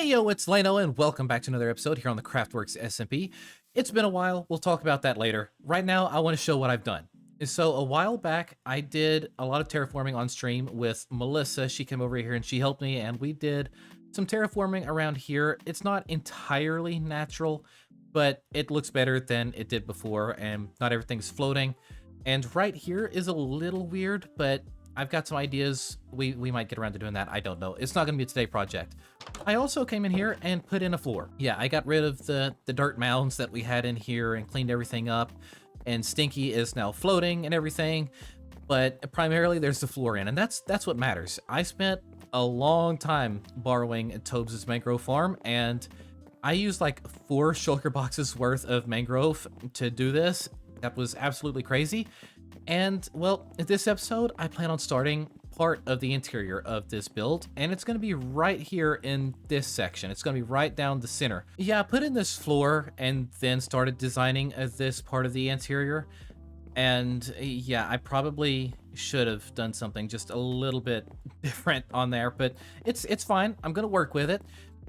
Hey yo, it's Lano and welcome back to another episode here on the CraftWorks SMP. It's been a while, we'll talk about that later. Right now, I want to show what I've done. So a while back, I did a lot of terraforming on stream with Melissa. She came over here and she helped me, and we did some terraforming around here. It's not entirely natural, but it looks better than it did before, and not everything's floating. And right here is a little weird, but I've got some ideas. We might get around to doing that. I don't know. It's not going to be a today project. I also came in here and put in a floor. Yeah, I got rid of the dirt mounds that we had in here and cleaned everything up. And Stinky is now floating and everything. But primarily there's the floor in, and that's what matters. I spent a long time borrowing Tobes' mangrove farm, and I used like 4 shulker boxes worth of mangrove to do this. That was absolutely crazy. And well, in this episode, I plan on starting part of the interior of this build, and it's going to be right here in this section. It's going to be right down the center. Yeah, I put in this floor and then started designing this part of the interior. And yeah, I probably should have done something just a little bit different on there, but it's fine. I'm going to work with it.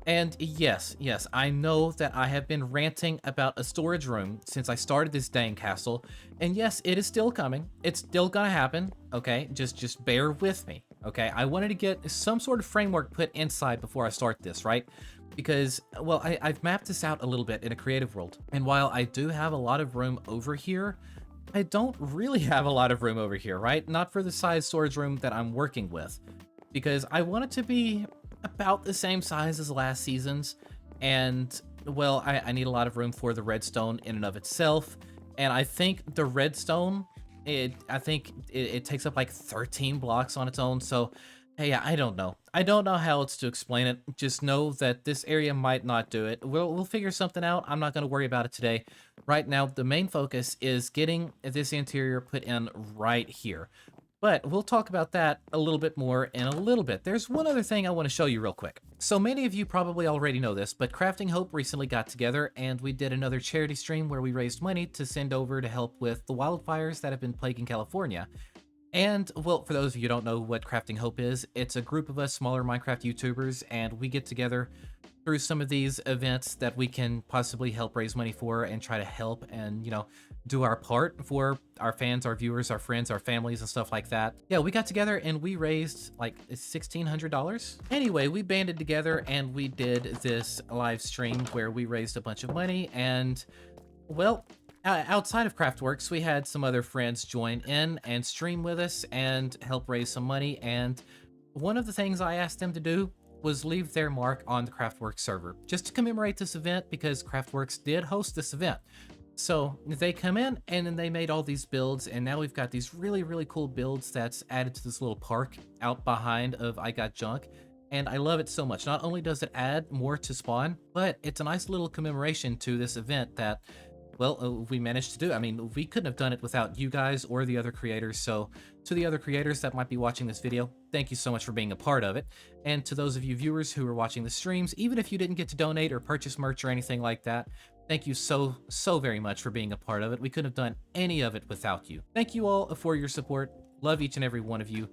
And yes, I know that I have been ranting about a storage room since I started this dang castle. And yes, it is still coming. It's still gonna happen, okay? Just bear with me, okay? I wanted to get some sort of framework put inside before I start this, right? Because, well, I've mapped this out a little bit in a creative world. And while I do have a lot of room over here, I don't really have a lot of room over here, right? Not for the size storage room that I'm working with. Because I want it to be about the same size as last season's, and well, I need a lot of room for the redstone in and of itself, and I think the redstone, it takes up like 13 blocks on its own. So hey, I don't know how else to explain it. Just know that this area might not do it. We'll figure something out. I'm not going to worry about it today. Right now, the main focus is getting this interior put in right here. But we'll talk about that a little bit more in a little bit. There's one other thing I want to show you real quick. So many of you probably already know this, but Crafting Hope recently got together and we did another charity stream where we raised money to send over to help with the wildfires that have been plaguing California. And, well, for those of you who don't know what Crafting Hope is, it's a group of us smaller Minecraft YouTubers, and we get together through some of these events that we can possibly help raise money for and try to help and, you know, do our part for our fans, our viewers, our friends, our families, and stuff like that. Yeah, we got together and we raised like $1,600. Anyway, we banded together and we did this live stream where we raised a bunch of money, and, well, outside of CraftWorks, we had some other friends join in and stream with us and help raise some money. And one of the things I asked them to do was leave their mark on the CraftWorks server, just to commemorate this event, because CraftWorks did host this event. So they come in and then they made all these builds, and now we've got these really cool builds that's added to this little park out behind of I Got Junk. And I love it so much. Not only does it add more to spawn, but it's a nice little commemoration to this event that, well, we managed to do. I mean, we couldn't have done it without you guys or the other creators. So to the other creators that might be watching this video, thank you so much for being a part of it. And to those of you viewers who are watching the streams, even if you didn't get to donate or purchase merch or anything like that, thank you so very much for being a part of it. We couldn't have done any of it without you. Thank you all for your support. Love each and every one of you.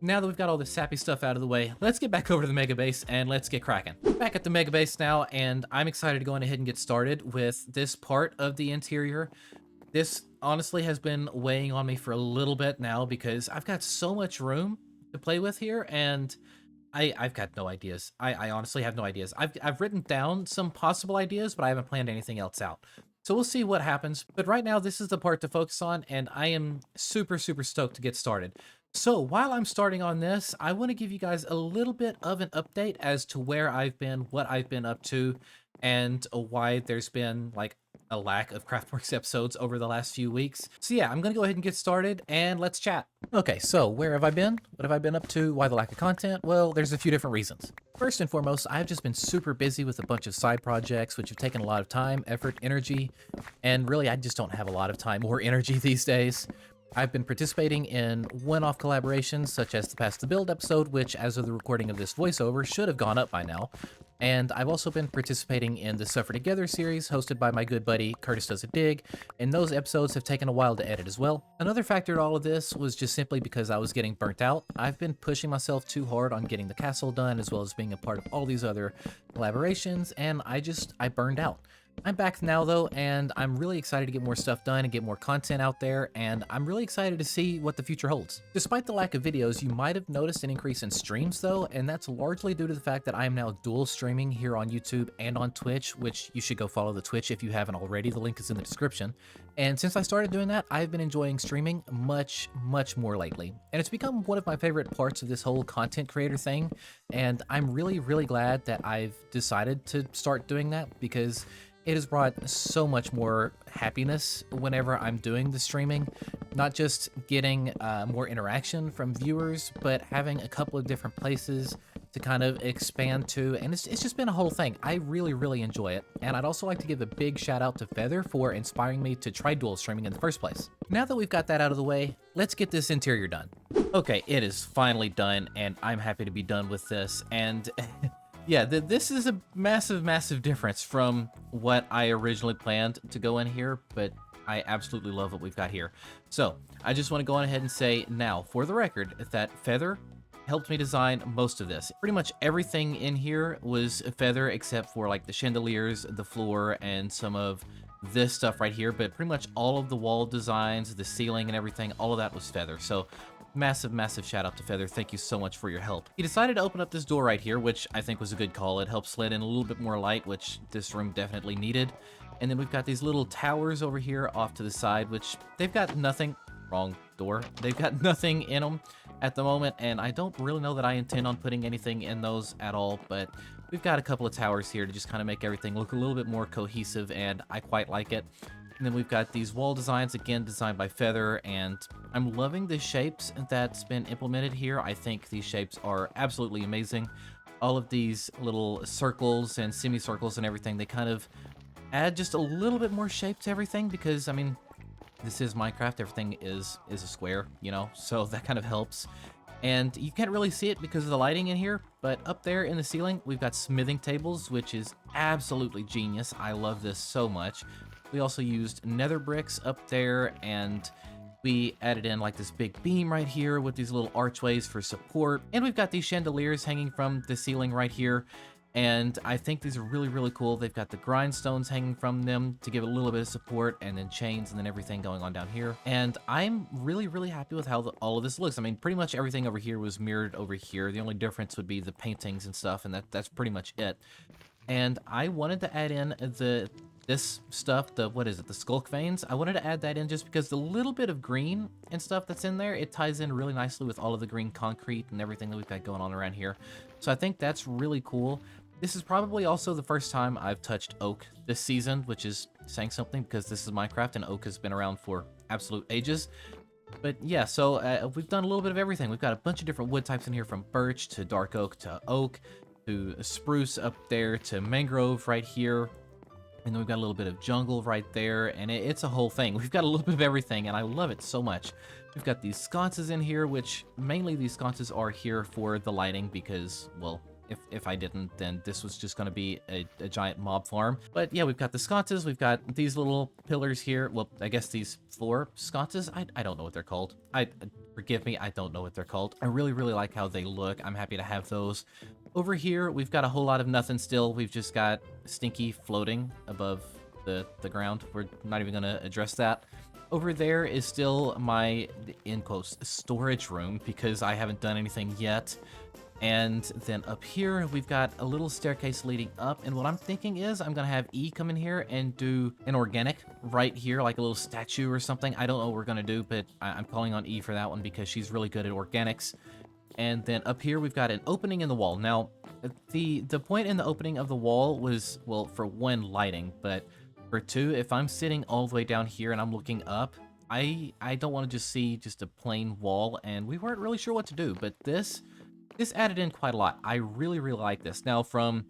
Now that we've got all this sappy stuff out of the way, let's get back over to the mega base and let's get cracking. Back at the mega base now, and I'm excited to go on ahead and get started with this part of the interior. This honestly has been weighing on me for a little bit now because I've got so much room to play with here, and I've got no ideas. I honestly have no ideas. I've written down some possible ideas, but I haven't planned anything else out. So we'll see what happens. But right now, this is the part to focus on, and I am super stoked to get started. So while I'm starting on this, I want to give you guys a little bit of an update as to where I've been, what I've been up to, and why there's been like a lack of CraftWorks episodes over the last few weeks. So yeah, I'm going to go ahead and get started and let's chat. Okay, so where have I been? What have I been up to? Why the lack of content? Well, there's a few different reasons. First and foremost, I've just been super busy with a bunch of side projects, which have taken a lot of time, effort, energy, and really I just don't have a lot of time or energy these days. I've been participating in one-off collaborations, such as the Past the Build episode, which, as of the recording of this voiceover, should have gone up by now. And I've also been participating in the Suffer Together series hosted by my good buddy Curtis Does a Dig, and those episodes have taken a while to edit as well. Another factor to all of this was just simply because I was getting burnt out. I've been pushing myself too hard on getting the castle done as well as being a part of all these other collaborations, and I burned out. I'm back now though, and I'm really excited to get more stuff done and get more content out there, and I'm really excited to see what the future holds. Despite the lack of videos, you might have noticed an increase in streams though, and that's largely due to the fact that I am now dual streaming here on YouTube and on Twitch, which you should go follow the Twitch if you haven't already. The link is in the description. And since I started doing that, I've been enjoying streaming much more lately. And it's become one of my favorite parts of this whole content creator thing, and I'm really glad that I've decided to start doing that because it has brought so much more happiness whenever I'm doing the streaming. Not just getting more interaction from viewers, but having a couple of different places to kind of expand to, and it's just been a whole thing. I really enjoy it, and I'd also like to give a big shout out to Feather for inspiring me to try dual streaming in the first place. Now that we've got that out of the way, let's get this interior done. Okay, it is finally done, and I'm happy to be done with this, and yeah, this is a massive difference from what I originally planned to go in here, but I absolutely love what we've got here. So I just want to go on ahead and say now, for the record, that Feather helped me design most of this. Pretty much everything in here was Feather except for like the chandeliers, the floor, and some of this stuff right here, but pretty much all of the wall designs, the ceiling and everything, all of that was Feather. So massive shout out to Feather. Thank you so much for your help. He decided to open up this door right here, which I think was a good call. It helps let in a little bit more light, which this room definitely needed. And then we've got these little towers over here off to the side, which they've got nothing. Wrong door. They've got nothing in them at the moment, and I don't really know that I intend on putting anything in those at all, but we've got a couple of towers here to just kind of make everything look a little bit more cohesive, and I quite like it. And then we've got these wall designs, again, designed by Feather, and I'm loving the shapes that's been implemented here. I think these shapes are absolutely amazing. All of these little circles and semicircles and everything, they kind of add just a little bit more shape to everything because, I mean, this is Minecraft. Everything is a square, you know, so that kind of helps. And you can't really see it because of the lighting in here, but up there in the ceiling, we've got smithing tables, which is absolutely genius. I love this so much. We also used nether bricks up there, and we added in like this big beam right here with these little archways for support. And we've got these chandeliers hanging from the ceiling right here. And I think these are really cool. They've got the grindstones hanging from them to give it a little bit of support, and then chains and then everything going on down here. And I'm really happy with how all of this looks. I mean, pretty much everything over here was mirrored over here. The only difference would be the paintings and stuff, and that's pretty much it. And I wanted to add in this stuff, what is it, the skulk veins. I wanted to add that in just because the little bit of green and stuff that's in there, it ties in really nicely with all of the green concrete and everything that we've got going on around here. So I think that's really cool. This is probably also the first time I've touched oak this season, which is saying something because this is Minecraft and oak has been around for absolute ages. But yeah, so we've done a little bit of everything. We've got a bunch of different wood types in here, from birch to dark oak to oak to spruce up there to mangrove right here. And then we've got a little bit of jungle right there, and it's a whole thing. We've got a little bit of everything, and I love it so much. We've got these sconces in here, which mainly these sconces are here for the lighting because, well, if I didn't, then this was just going to be a giant mob farm. But yeah, we've got the sconces. We've got these little pillars here. Well, I guess these floor sconces. I don't know what they're called. Forgive me, I don't know what they're called. I really like how they look. I'm happy to have those. Over here, we've got a whole lot of nothing still. We've just got Stinky floating above the ground. We're not even going to address that. Over there is still my, in quotes, storage room because I haven't done anything yet. And then up here, we've got a little staircase leading up. And what I'm thinking is I'm going to have E come in here and do an organic right here, like a little statue or something. I don't know what we're going to do, but I'm calling on E for that one because she's really good at organics. And then up here, we've got an opening in the wall. Now, the point in the opening of the wall was, well, for one, lighting. But for two, if I'm sitting all the way down here and I'm looking up, I don't want to just see just a plain wall. And we weren't really sure what to do. But this added in quite a lot. I really like this. Now, from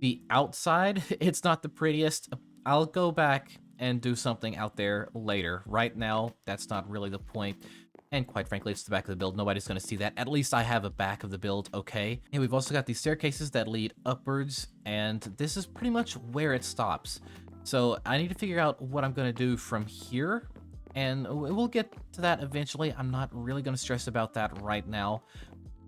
the outside, it's not the prettiest. I'll go back and do something out there later. Right now, that's not really the point. And quite frankly, it's the back of the build. Nobody's going to see that. At least I have a back of the build, okay? And we've also got these staircases that lead upwards, and this is pretty much where it stops. So I need to figure out what I'm going to do from here, and we'll get to that eventually. I'm not really going to stress about that right now.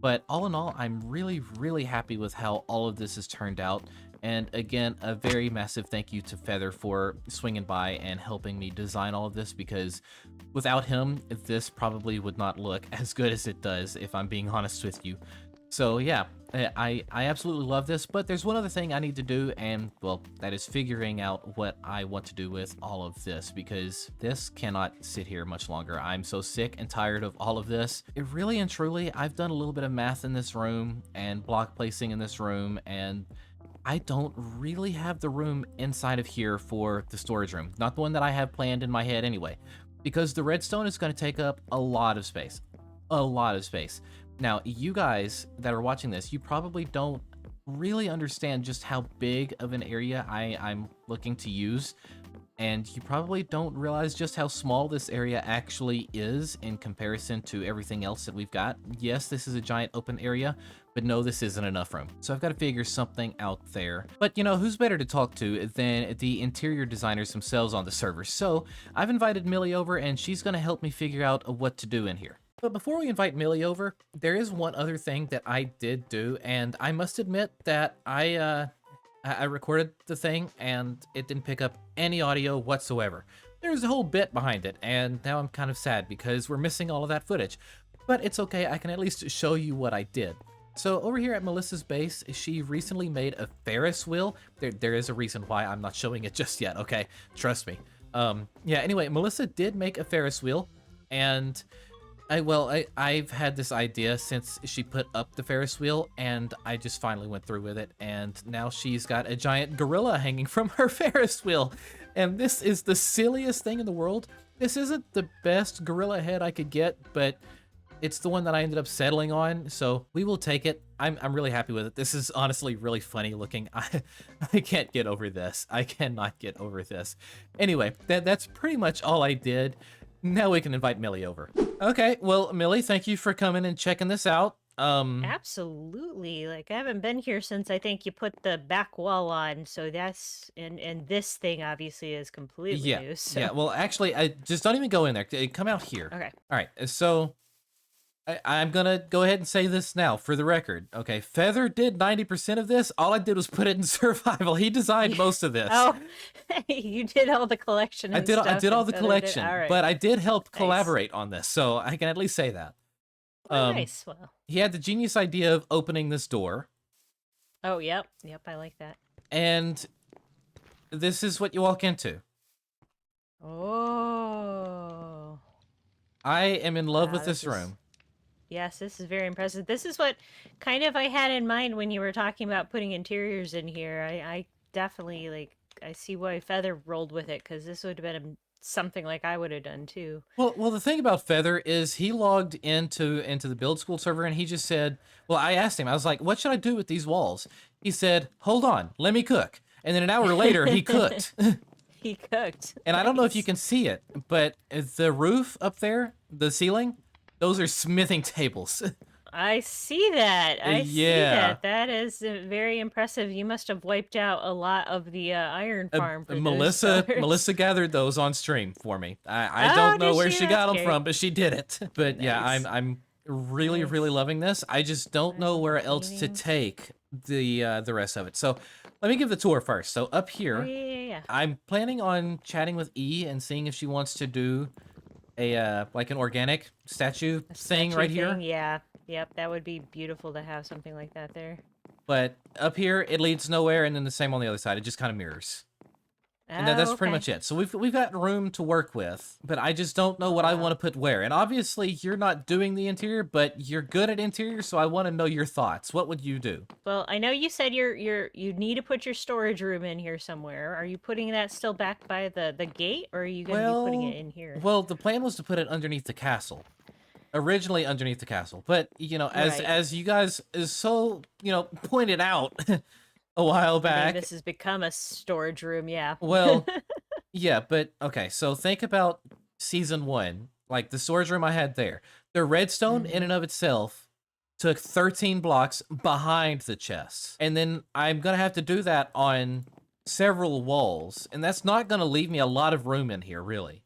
But all in all, I'm really, really happy with how all of this has turned out. And again, a very massive thank you to Feather for swinging by and helping me design all of this, because without him, this probably would not look as good as it does, if I'm being honest with you. So yeah, I absolutely love this, but there's one other thing I need to do, and well, that is figuring out what I want to do with all of this, because this cannot sit here much longer. I'm so sick and tired of all of this. It really and truly, I've done a little bit of math in this room and block placing in this room, and I don't really have the room inside of here for the storage room. Not the one that I have planned in my head anyway, because the redstone is going to take up a lot of space. A lot of space. Now, you guys that are watching this, you probably don't really understand just how big of an area I'm looking to use. And you probably don't realize just how small this area actually is in comparison to everything else that we've got. Yes, this is a giant open area, but no, this isn't enough room. So I've got to figure something out there. But you know, who's better to talk to than the interior designers themselves on the server? So I've invited Millie over, and she's going to help me figure out what to do in here. But before we invite Millie over, there is one other thing that I did do, and I must admit that I recorded the thing and it didn't pick up any audio whatsoever. There's a whole bit behind it, and now I'm kind of sad because we're missing all of that footage. But it's okay, I can at least show you what I did. So over here at Melissa's base, she recently made a Ferris wheel. There is a reason why I'm not showing it just yet, okay? Trust me. Yeah, anyway, Melissa did make a Ferris wheel, and I've had this idea since she put up the Ferris wheel, and I just finally went through with it, and now she's got a giant gorilla hanging from her Ferris wheel. And this is the silliest thing in the world. This isn't the best gorilla head I could get, but it's the one that I ended up settling on, so we will take it. I'm really happy with it. This is honestly really funny looking. I can't get over this. I cannot get over this. Anyway, that's pretty much all I did. Now we can invite Millie over. Okay, well, Millie, thank you for coming and checking this out. Absolutely. Like, I haven't been here since I think you put the back wall on, so that's and this thing obviously is completely new. So yeah. Well, actually, I just don't even go in there. Come out here. okay. All right. So I'm gonna go ahead and say this now for the record. Okay, Feather did 90% of this. All I did was put it in survival. He designed most of this. Oh, you did all the collection. I did all the collection, all right. but I did help Nice. collaborate on this, so I can at least say that. Nice. Well. He had the genius idea of opening this door, Oh, yep. I like that. and this is what you walk into. Oh. I am in love Wow, with this this is- room. Yes, this is very impressive. This is what kind of I had in mind when you were talking about putting interiors in here. I definitely I see why Feather rolled with it, because this would have been something like I would have done too. Well, the thing about Feather is he logged into the build school server, and he just said, well, I asked him, I was like, what should I do with these walls? He said, hold on, let me cook. And then an hour later, he cooked. He cooked. And I don't know if you can see it, but the roof up there, the ceiling, those are smithing tables. I see that. I see Yeah. that. That is very impressive. You must have wiped out a lot of the iron farm for those Melissa stars. gathered those on stream for me. I Oh, don't know did where she? she got That's them great. from, but she did it. But yeah, Nice. I'm really Nice. really loving this. I just don't know I'm where else to painting. take the rest of it. So let me give the tour first. So up Oh, here, yeah. I'm planning on chatting with E and seeing if she wants to do a like an organic statue A thing statue right here. thing, yeah. Yep, that would be beautiful to have something like that there. But up here, it leads nowhere, and then the same on the other side. It just kind of mirrors. And that's pretty Okay. much it. So we've got room to work with, but I just don't know what I Wow. want to put where. And obviously, you're not doing the interior, but you're good at interior, so I want to know your thoughts. What would you do? Well, I know you said you need to put your storage room in here somewhere. Are you putting that still back by the gate, or are you going to be putting it in here? Well, the plan was to put it underneath the castle. Originally underneath the castle, but you know, Right. as you guys is so pointed out a while I mean, back. this has become a storage room, yeah. Well, yeah, but okay. So think about season 1 like the storage room I had there. The redstone in and of itself took 13 blocks behind the chest. And then I'm going to have to do that on several walls. And that's not going to leave me a lot of room in here, really.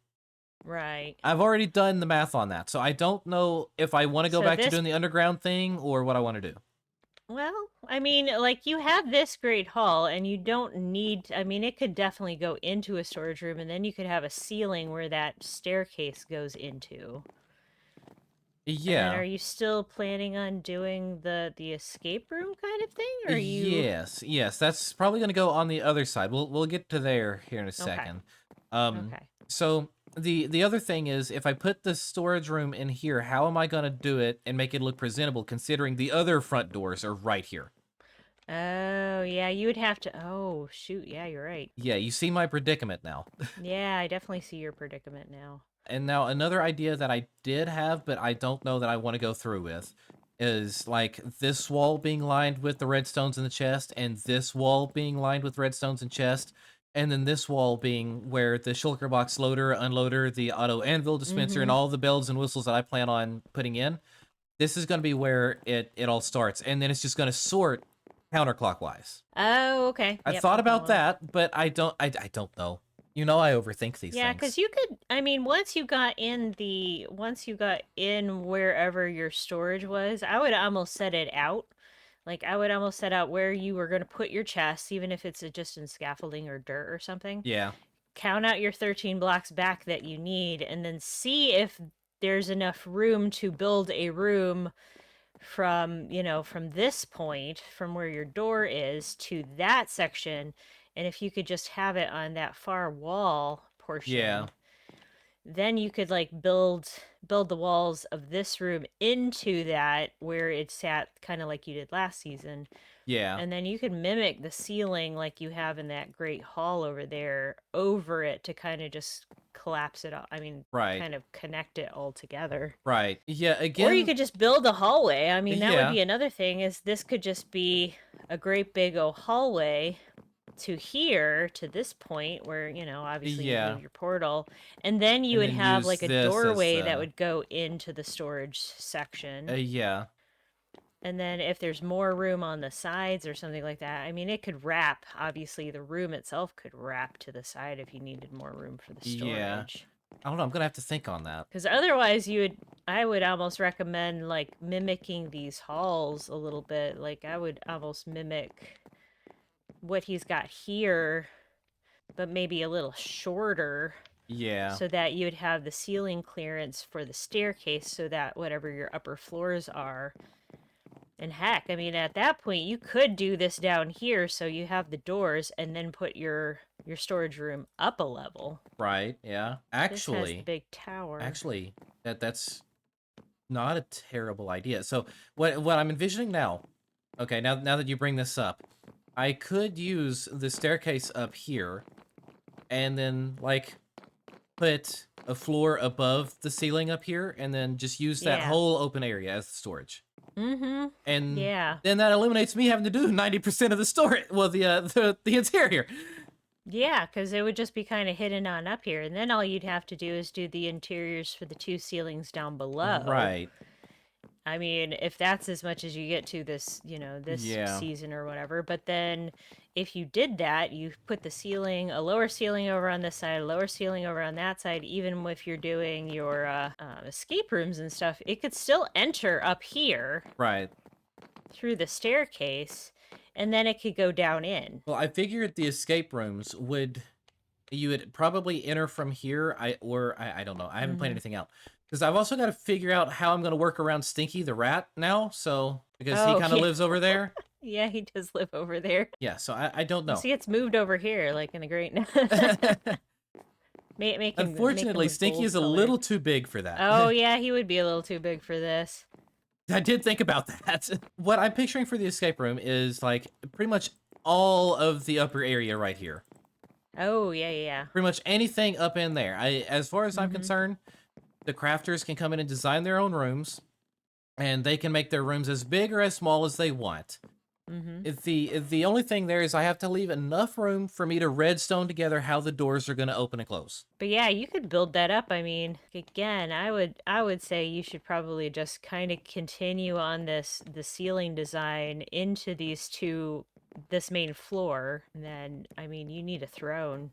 Right. I've already done the math on that. So I don't know if I want to go So back to this doing the underground thing or what I want to do. Well, I mean, like you have this great hall and you don't need, I mean, it could definitely go into a storage room and then you could have a ceiling where that staircase goes into. And then Yeah. are you still planning on doing the escape room kind of thing? Or are you Yes, that's probably going to go on the other side. We'll get to there here in a Okay. second. Um, Okay. so the other thing is, if I put the storage room in here, how am I going to do it and make it look presentable, considering the other front doors are right here? Oh, yeah, you would have to Oh, shoot, yeah, you're right. Yeah, you see my predicament now. Yeah, I definitely see your predicament now. And now another idea that I did have, but I don't know that I want to go through with, is like this wall being lined with the redstones in the chest, and this wall being lined with redstones and chest, and then this wall being where the shulker box loader, unloader, the auto anvil dispenser, and all the bells and whistles that I plan on putting in. This is going to be where it all starts, and then it's just going to sort counterclockwise. Oh, okay. I Yep, thought I'm about following. that, but I don't know. You know, I overthink these Yeah, things. because you could, I mean, once you got in wherever your storage was, I would almost set it out. Like, I would almost set out where you were going to put your chest, even if it's just in scaffolding or dirt or something. Yeah. Count out your 13 blocks back that you need, and then see if there's enough room to build a room from, from this point, from where your door is to that section. And if you could just have it on that far wall portion, Yeah. then you could like build the walls of this room into that where it sat, kind of like you did last season. Yeah. And then you could mimic the ceiling like you have in that great hall over there over it to kind of just collapse it all. I mean, Right. kind of connect it all together. Right. Yeah, Or you again, could just build a hallway. I mean, that would yeah. be another thing, is this could just be a great big old hallway to here, to this point where, obviously you Yeah. move your portal. And then you And would then have use like a this as doorway that the would go into the storage section. yeah. And then if there's more room on the sides or something like that, I mean, it could wrap. Obviously, the room itself could wrap to the side if you needed more room for the Yeah. storage. I don't know, I'm gonna have to think on that. Because otherwise, I would almost recommend like mimicking these halls a little bit. Like, I would almost mimic what he's got here, but maybe a little shorter. Yeah. So that you would have the ceiling clearance for the staircase, so that whatever your upper floors are. And heck, I mean, at that point, you could do this down here, so you have the doors, and then put your storage room up a level. Right, yeah. This has the big tower. Actually, that's not a terrible idea. So what I'm envisioning now, okay, now that you bring this up, I could use the staircase up here and then like put a floor above the ceiling up here and then just use that Yeah. whole open area as storage. Mm-hmm. And Yeah. then that eliminates me having to do 90% of the storage, well, the interior. Yeah, because it would just be kind of hidden on up here. And then all you'd have to do is do the interiors for the two ceilings down below. Right. I mean, if that's as much as you get to this, this Yeah. season or whatever. But then if you did that, you put the ceiling, a lower ceiling over on this side, a lower ceiling over on that side, even if you're doing your escape rooms and stuff, it could still enter up here. Right. Through the staircase, and then it could go down in. Well, I figured the escape rooms you would probably enter from here. I don't know. I haven't planned anything out. Because I've also got to figure out how I'm going to work around Stinky the rat now. So, because he kind of lives over there. Yeah, he does live over there. Yeah, so I don't know. See, it's moved over here, like in a great... Unfortunately, Stinky is a little too big for that. Oh, yeah, he would be a little too big for this. I did think about that. What I'm picturing for the escape room is like pretty much all of the upper area right here. Oh, yeah. Pretty much anything up in there. As far as I'm concerned, the crafters can come in and design their own rooms, and they can make their rooms as big or as small as they want. Mm-hmm. The only thing there is I have to leave enough room for me to redstone together how the doors are going to open and close. But yeah, you could build that up. I mean, again, I would say you should probably just kind of continue on the ceiling design into this main floor. And then, I mean, you need a throne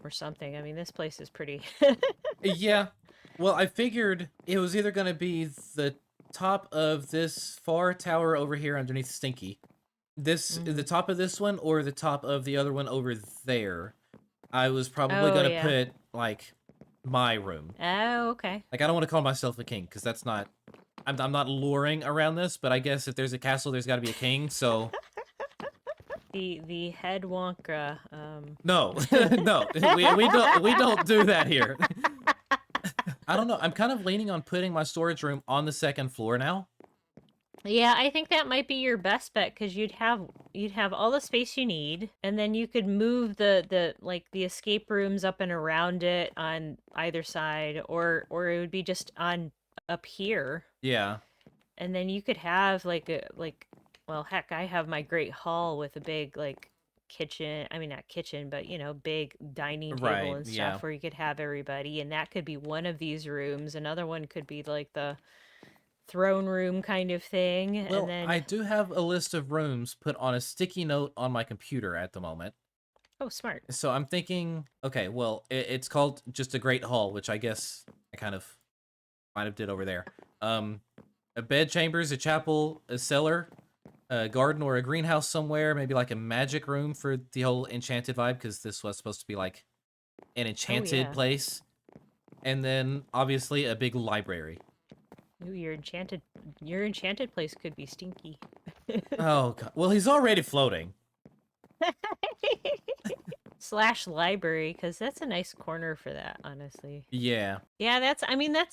or something. I mean, this place is pretty. Yeah. Well, I figured it was either going to be the top of this far tower over here underneath Stinky. The Mhm. top of this one or the top of the other one over there. I was probably Oh going to yeah. put like my room. Oh, okay. Like I don't want to call myself a king because that's not I'm not luring around this, but I guess if there's a castle there's got to be a king, so The head Wonka. no. No. We don't do that here. I don't know. I'm kind of leaning on putting my storage room on the second floor now. Yeah, I think that might be your best bet because you'd have all the space you need, and then you could move the escape rooms up and around it on either side, or it would be just on up here, Yeah. and then you could have well, heck, I have my great hall with a big like kitchen. I mean, not kitchen, but big dining table Right. and Yeah. stuff where you could have everybody, and that could be one of these rooms. Another one could be like the throne room kind of thing, and Well, I then do have a list of rooms put on a sticky note on my computer at the moment. oh, smart. So I'm thinking, okay, well, it's called just a great hall, which I guess I kind of might have did over there. A bed chambers, a chapel, a cellar, a garden or a greenhouse somewhere, maybe like a magic room for the whole enchanted vibe, because this was supposed to be like an Oh enchanted yeah. place. And then obviously a big library. Ooh, your enchanted place could be stinky. Oh god. Well, he's already floating. Slash library, because that's a nice corner for that, honestly. Yeah. Yeah, that's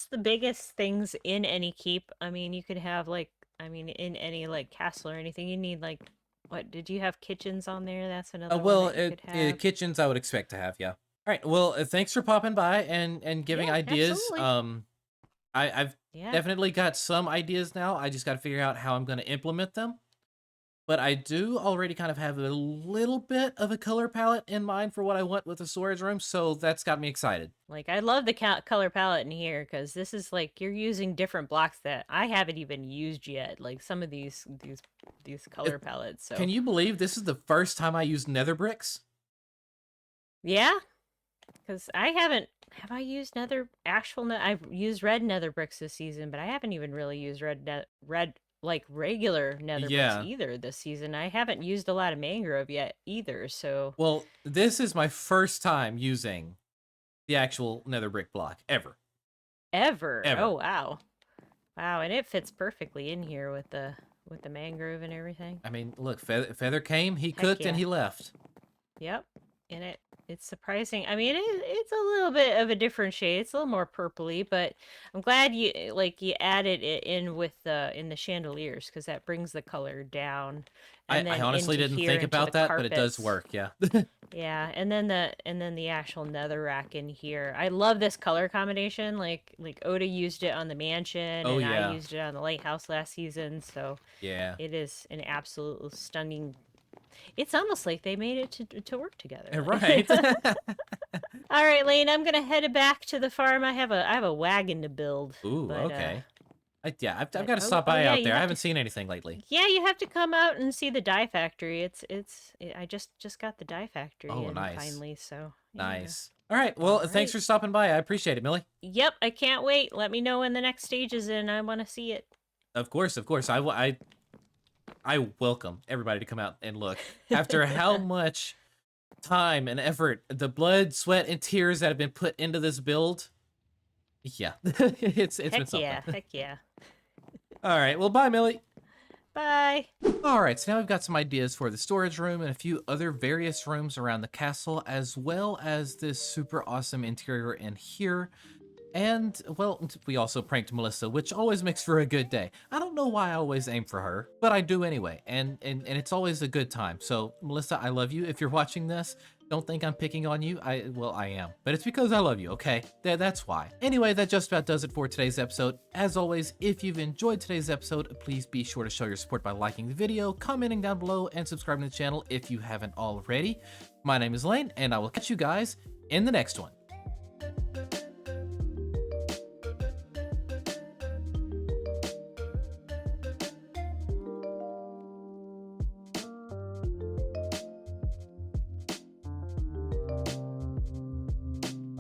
the biggest things in any keep. I mean, you could have in any like castle or anything, you need like, what, did you have kitchens on there? That's another one Well, that you could have. kitchens I would expect to have, yeah. All right. Well, thanks for popping by and giving Yeah, ideas. absolutely. I've Yeah. definitely got some ideas now. I just got to figure out how I'm going to implement them. But I do already kind of have a little bit of a color palette in mind for what I want with the storage room, so that's got me excited. Like, I love the color palette in here because this is like you're using different blocks that I haven't even used yet. Like some of these Uh, color palettes. Can So you believe this is the first time I used nether bricks? yeah, because I haven't. Have I used I've used red nether bricks this season, but I haven't even really used red like regular nether bricks Yeah. either this season. I haven't used a lot of mangrove yet either. So Well, this is my first time using the actual nether brick block ever. ever. Oh Ever. wow, wow, and it fits perfectly in here with the mangrove and everything. I mean, look, Feather came, he Heck cooked, and yeah. he left. Yep. And it's surprising. I mean, it's a little bit of a different shade. It's a little more purpley, but I'm glad you added it in with the chandeliers because that brings the color down, I, and I then honestly into didn't here think into the about that, but it does carpets. work, yeah. Yeah, and then the actual nether rack in here. I love this color combination. Like Oda used it on the mansion, Oh, and I yeah. used it on the lighthouse last season. So Yeah. it is an absolute stunning. It's almost like they made it to work together. Right. All right, Lane, I'm gonna head back to the farm. I have a wagon to build, Ooh, but okay. I've but got to oh stop oh by yeah, out there. I haven't seen anything lately. you have to come out and see the dye factory. I just got the dye factory Oh, in nice. finally, so yeah. Nice. All right. Well, All thanks right. for stopping by. I appreciate it, Millie. Yep, I can't wait. Let me know when the next stage is in. I want to see it. Of course, of course. I welcome everybody to come out and look. After how much time and effort, the blood, sweat, and tears that have been put into this build, yeah, it's been Heck something. yeah, heck yeah. All right. Well, bye, Millie. Bye. All right, so now we've got some ideas for the storage room and a few other various rooms around the castle, as well as this super awesome interior in here. And, well, we also pranked Melissa, which always makes for a good day. I don't know why I always aim for her, but I do anyway, and it's always a good time. So, Melissa, I love you. If you're watching this, don't think I'm picking on you. Well, I am, but it's because I love you, okay? That's why. Anyway, that just about does it for today's episode. As always, if you've enjoyed today's episode, please be sure to show your support by liking the video, commenting down below, and subscribing to the channel if you haven't already. My name is Lane, and I will catch you guys in the next one.